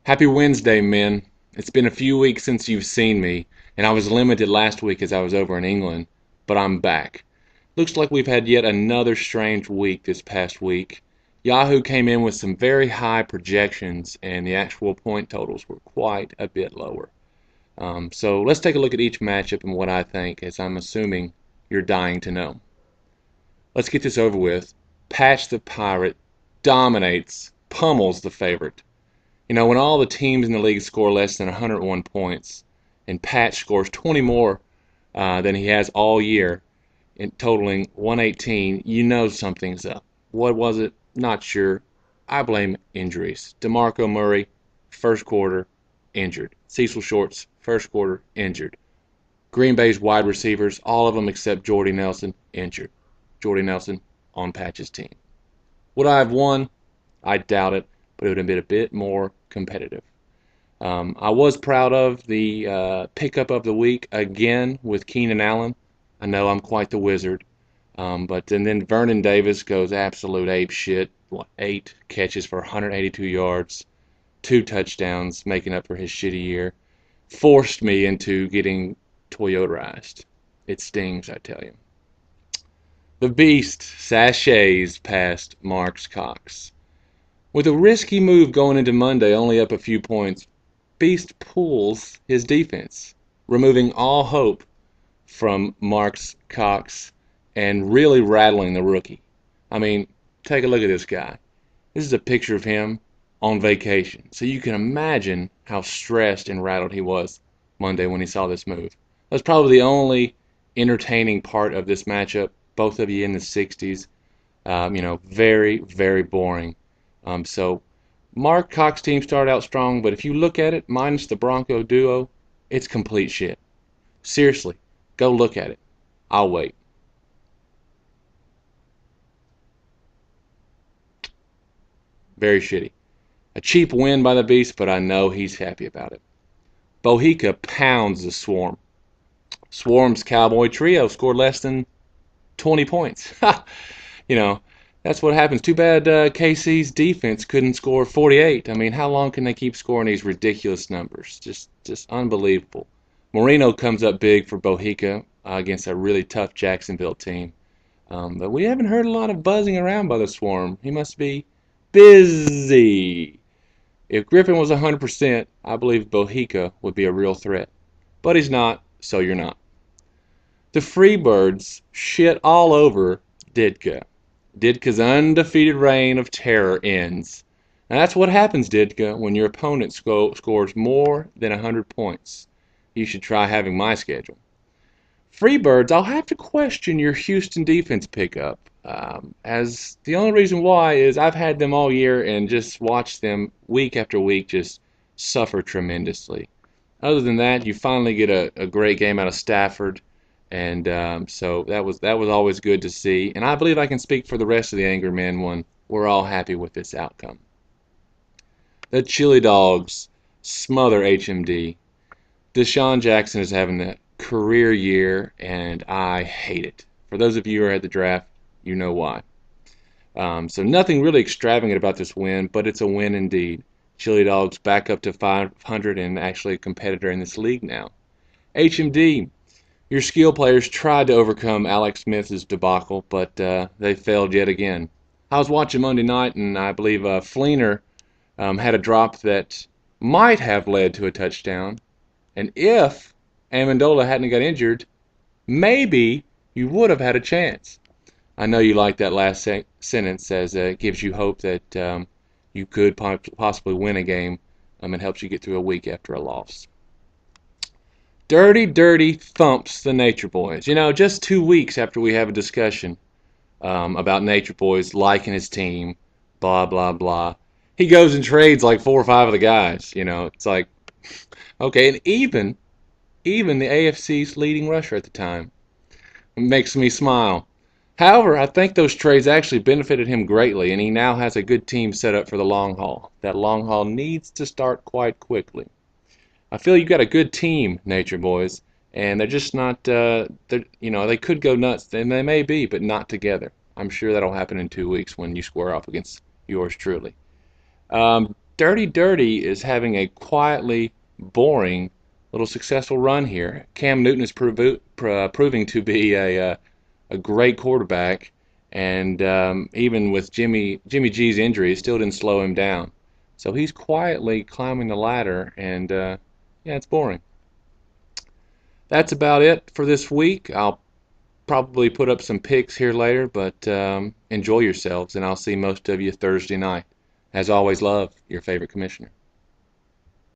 Happy Wednesday, men. It's been a few weeks since you've seen me, and I was limited last week as I was over in England, but I'm back. Looks like we've had yet another strange week this past week. Yahoo came in with some very high projections, and the actual point totals were quite a bit lower. So let's take a look at each matchup and what I think, as I'm assuming you're dying to know. Let's get this over with. Patch the Pirate dominates, pummels the favorite. You know, when all the teams in the league score less than 101 points, and Patch scores 20 more than he has all year, totaling 118, you know something's up. What was it? Not sure. I blame injuries. DeMarco Murray, first quarter, injured. Cecil Shorts, first quarter, injured. Green Bay's wide receivers, all of them except Jordy Nelson, injured. Jordy Nelson on Patch's team. Would I have won? I doubt it, but it would have been a bit more competitive. I was proud of the pickup of the week again with Keenan Allen. I know I'm quite the wizard. And then Vernon Davis goes absolute ape shit. 8 catches for 182 yards, 2 touchdowns, making up for his shitty year. Forced me into getting Toyotaized. It stings, I tell you. The Beast sachets past Marks Cox. With a risky move going into Monday, only up a few points, Beast pulls his defense, removing all hope from Marks Cox and really rattling the rookie. I mean, take a look at this guy. This is a picture of him on vacation. So you can imagine how stressed and rattled he was Monday when he saw this move. That's probably the only entertaining part of this matchup. Both of you in the 60s. Very, very boring. So Mark Cox team started out strong, but if you look at it, minus the Bronco duo, it's complete shit. Seriously, go look at it. I'll wait. Very shitty. A cheap win by the Beast, but I know he's happy about it. Bohica pounds the Swarm. Swarm's Cowboy Trio scored less than 20 points. You know, that's what happens. Too bad KC's defense couldn't score 48. I mean, how long can they keep scoring these ridiculous numbers? Just unbelievable. Marino comes up big for Bohica against a really tough Jacksonville team. But we haven't heard a lot of buzzing around by the Swarm. He must be busy. If Griffin was 100%, I believe Bohica would be a real threat. But he's not, so you're not. The Freebirds shit all over Ditka. Ditka's undefeated reign of terror ends. And that's what happens, Ditka, when your opponent scores more than 100 points. You should try having my schedule. Freebirds, I'll have to question your Houston defense pickup. As the only reason why is I've had them all year and just watched them week after week just suffer tremendously. Other than that, you finally get a great game out of Stafford. And so that was always good to see. And I believe I can speak for the rest of the Angry Men when we're all happy with this outcome. The Chili Dogs smother HMD. Deshaun Jackson is having a career year, and I hate it. For those of you who are at the draft, you know why. So nothing really extravagant about this win, but it's a win indeed. Chili Dogs back up to 500 and actually a competitor in this league now. HMD. Your skill players tried to overcome Alex Smith's debacle, but they failed yet again. I was watching Monday night, and I believe Fleener had a drop that might have led to a touchdown. And if Amendola hadn't got injured, maybe you would have had a chance. I know you like that last sentence, as it gives you hope that you could possibly win a game and helps you get through a week after a loss. Dirty, dirty thumps the Nature Boys. You know, just 2 weeks after we have a discussion about Nature Boys liking his team, blah, blah, blah, he goes and trades like 4 or 5 of the guys. You know, it's like, okay, and even the AFC's leading rusher at the time. It makes me smile. However, I think those trades actually benefited him greatly, and he now has a good team set up for the long haul. That long haul needs to start quite quickly. I feel you got a good team, Nature Boys, and they're just not, they could go nuts, and they may be, but not together. I'm sure that'll happen in 2 weeks when you square off against yours truly. Dirty Dirty is having a quietly boring little successful run here. Cam Newton is proving to be a great quarterback, and even with Jimmy G's injury, it still didn't slow him down. So he's quietly climbing the ladder, and yeah, it's boring. That's about it for this week. I'll probably put up some picks here later, but enjoy yourselves, and I'll see most of you Thursday night. As always, love, your favorite commissioner.